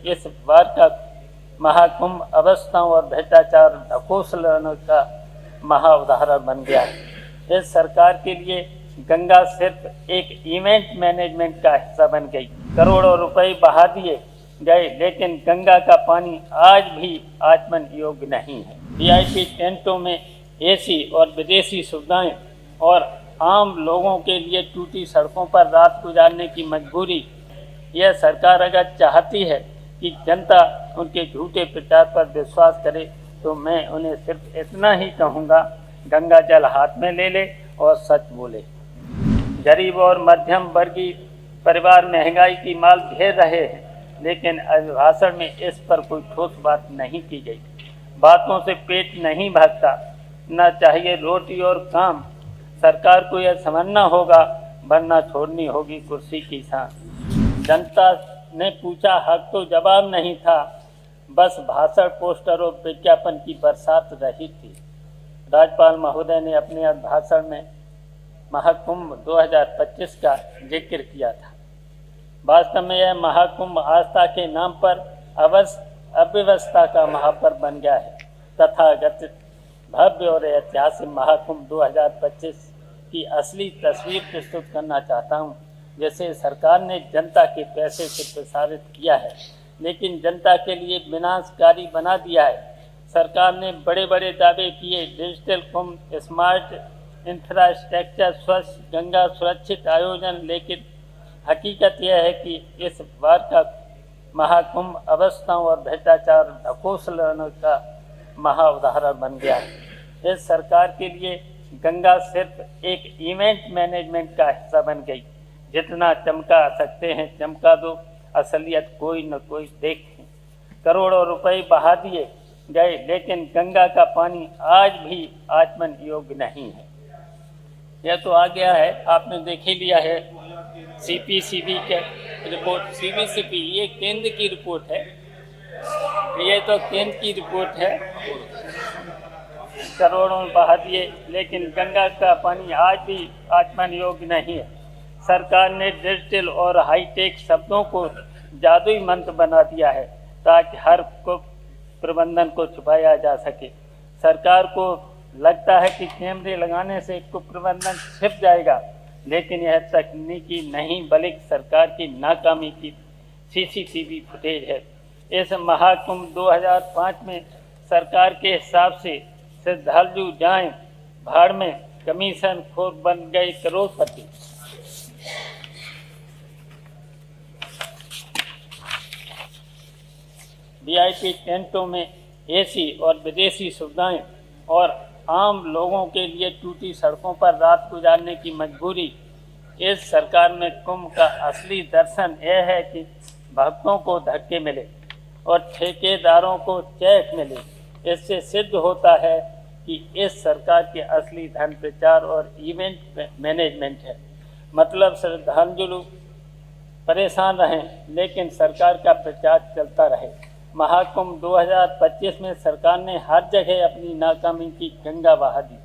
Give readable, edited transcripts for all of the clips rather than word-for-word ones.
इस बार का महाकुंभ अवस्थाओं और भ्रष्टाचार ढकोसलाने का महा उदाहरण बन गया है। इस सरकार के लिए गंगा सिर्फ एक इवेंट मैनेजमेंट का हिस्सा बन गई। करोड़ों रुपए बहा दिए गए, लेकिन गंगा का पानी आज भी आचमन योग्य नहीं है। वीआईपी टेंटों में एसी और विदेशी सुविधाएं और आम लोगों के लिए टूटी सड़कों पर रात गुजारने की मजबूरी। यह सरकार अगर चाहती है कि जनता उनके झूठे प्रचार पर विश्वास करे तो मैं उन्हें सिर्फ इतना ही कहूँगा, गंगा जल हाथ में ले ले और सच बोले। गरीब और मध्यम वर्गीय परिवार महंगाई की मार झेल रहे हैं, लेकिन अभिभाषण में इस पर कोई ठोस बात नहीं की गई। बातों से पेट नहीं भरता, न चाहिए रोटी और काम। सरकार को यह समझना होगा, वरना छोड़नी होगी कुर्सी की सांस। जनता ने पूछा, हक तो जवाब नहीं था, बस भाषण, पोस्टर और विज्ञापन की बरसात रही थी। राज्यपाल महोदय ने अपने अभिभाषण में महाकुंभ 2025 का जिक्र किया था। वास्तव में यह महाकुंभ आस्था के नाम पर अव्यवस्था का महापर्व बन गया है। तथाकथित भव्य और ऐतिहासिक महाकुंभ 2025 की असली तस्वीर प्रस्तुत करना चाहता हूँ, जैसे सरकार ने जनता के पैसे से प्रसारित किया है, लेकिन जनता के लिए विनाशकारी बना दिया है। सरकार ने बड़े बड़े दावे किए, डिजिटल कुंभ, स्मार्ट इंफ्रास्ट्रक्चर, स्वच्छ गंगा, सुरक्षित आयोजन, लेकिन हकीकत यह है कि इस बार का महाकुंभ अवस्थाओं और भ्रष्टाचार ढकोसलाने का महा उदाहरण बन गया है। इस सरकार के लिए गंगा सिर्फ एक इवेंट मैनेजमेंट का हिस्सा बन गई। जितना चमका सकते हैं चमका दो, असलियत कोई न कोई देखे। करोड़ों रुपए बहा दिए गए, लेकिन गंगा का पानी आज भी आचमन योग्य नहीं है। यह तो आ गया है, आपने देख ही लिया है सीपीसीबी के रिपोर्ट। सीबीसीपी ये केंद्र की रिपोर्ट है, ये तो केंद्र की रिपोर्ट है। करोड़ों बहा दिए, लेकिन गंगा का पानी आज भी आचमन योग्य नहीं है। सरकार ने डिजिटल और हाईटेक शब्दों को जादुई मंत्र बना दिया है ताकि हर को प्रबंधन को छुपाया जा सके। सरकार को लगता है कि कैमरे लगाने से कुप्रबंधन छिप जाएगा, लेकिन यह तकनीकी नहीं बल्कि सरकार की नाकामी की सीसीटीवी फुटेज है। इस महाकुंभ 2005 में सरकार के हिसाब से श्रद्धालु जाएं भाड़ में, कमीशन खोर बन गए करोड़पति। वीआईपी टेंटों में एसी और विदेशी सुविधाएं और आम लोगों के लिए टूटी सड़कों पर रात गुजारने की मजबूरी। इस सरकार में कुंभ का असली दर्शन यह है कि भक्तों को धक्के मिले और ठेकेदारों को चेक मिले। इससे सिद्ध होता है कि इस सरकार के असली धन प्रचार और इवेंट मैनेजमेंट है। मतलब श्रद्धालु परेशान रहें, लेकिन सरकार का प्रचार चलता रहे। महाकुंभ 2025 में सरकार ने हर जगह अपनी नाकामी की गंगा बहा दी।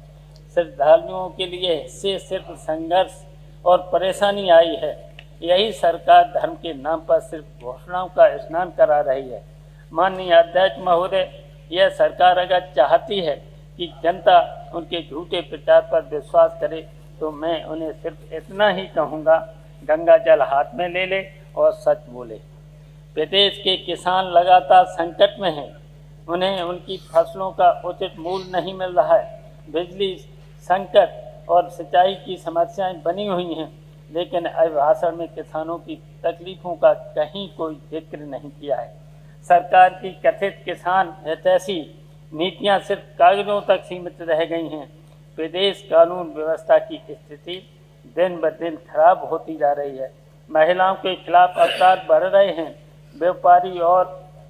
श्रद्धालुओं के लिए इससे सिर्फ संघर्ष और परेशानी आई है। यही सरकार धर्म के नाम पर सिर्फ घोषणाओं का स्नान करा रही है। माननीय अध्यक्ष महोदय, यह सरकार अगर चाहती है कि जनता उनके झूठे प्रचार पर विश्वास करे तो मैं उन्हें सिर्फ इतना ही कहूँगा, गंगा जल हाथ में ले ले और सच बोले। प्रदेश के किसान लगातार संकट में हैं, उन्हें उनकी फसलों का उचित मूल्य नहीं मिल रहा है। बिजली संकट और सिंचाई की समस्याएं बनी हुई हैं, लेकिन अभिभाषण में किसानों की तकलीफों का कहीं कोई जिक्र नहीं किया है। सरकार की कथित किसान हितैषी नीतियां सिर्फ कागजों तक सीमित रह गई हैं। प्रदेश कानून व्यवस्था की स्थिति दिन ब दिन खराब होती जा रही है। महिलाओं के खिलाफ अपराध बढ़ रहे हैं। व्यापारी और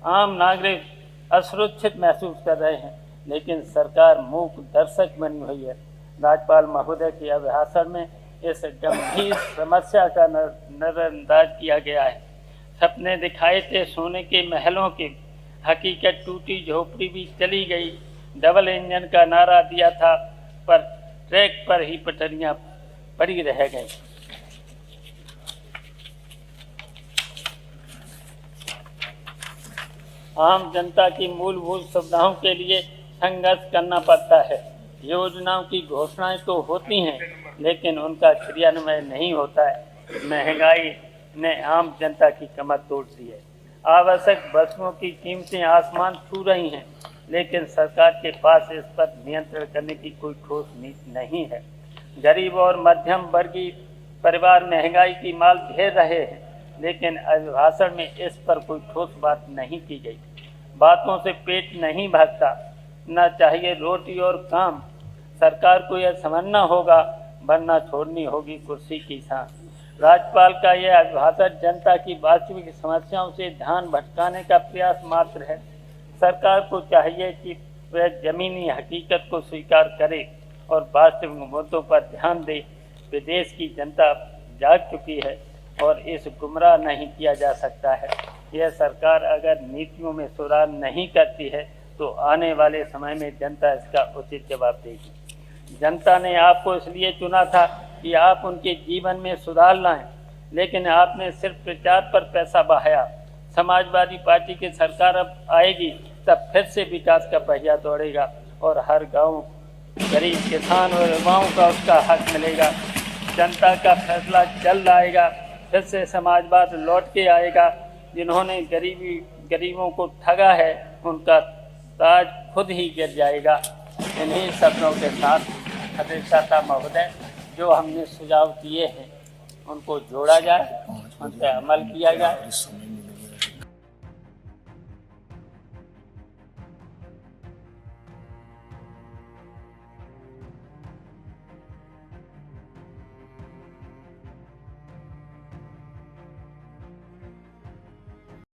आम नागरिक असुरक्षित महसूस कर रहे हैं, लेकिन सरकार मूक दर्शक बनी हुई है। राज्यपाल महोदय के अभिभाषण में इस गंभीर समस्या का नजरअंदाज किया गया है। सपने दिखाए थे सोने के महलों के, हकीकत टूटी झोपड़ी भी चली गई। डबल इंजन का नारा दिया था, पर ट्रैक पर ही पटरियां पड़ी रह गई। आम जनता की मूलभूत सुविधाओं के लिए संघर्ष करना पड़ता है। योजनाओं की घोषणाएं तो होती हैं, लेकिन उनका क्रियान्वयन नहीं होता है। महंगाई ने आम जनता की कमर तोड़ दी है। आवश्यक वस्तुओं की कीमतें आसमान छू रही हैं, लेकिन सरकार के पास इस पर नियंत्रण करने की कोई ठोस नीति नहीं है। गरीब और मध्यम वर्गीय परिवार महंगाई की मार झेल रहे हैं, लेकिन अभिभाषण में इस पर कोई ठोस बात नहीं की गई। बातों से पेट नहीं भरता, न चाहिए रोटी और काम। सरकार को यह समझना होगा, वरना छोड़नी होगी कुर्सी की सांस। राज्यपाल का यह अभिभाषण जनता की वास्तविक समस्याओं से ध्यान भटकाने का प्रयास मात्र है। सरकार को चाहिए कि वह जमीनी हकीकत को स्वीकार करे और वास्तविक मुद्दों पर ध्यान दे। विदेश की जनता जाग चुकी है और इस गुमराह नहीं किया जा सकता है। यह सरकार अगर नीतियों में सुधार नहीं करती है तो आने वाले समय में जनता इसका उचित जवाब देगी। जनता ने आपको इसलिए चुना था कि आप उनके जीवन में सुधार लाएं, लेकिन आपने सिर्फ प्रचार पर पैसा बहाया। समाजवादी पार्टी की सरकार अब आएगी, तब फिर से विकास का पहिया दौड़ेगा और हर गांव, गरीब किसान और युवाओं का उसका हक मिलेगा। जनता का फैसला जल्द आएगा, फिर से समाजवाद लौट के आएगा। जिन्होंने गरीबों को ठगा है, उनका ताज खुद ही गिर जाएगा। इन्हीं सपनों के साथ अधिष्ठाता महोदय जो हमने सुझाव दिए हैं उनको जोड़ा जाए, उन पर अमल किया जाए।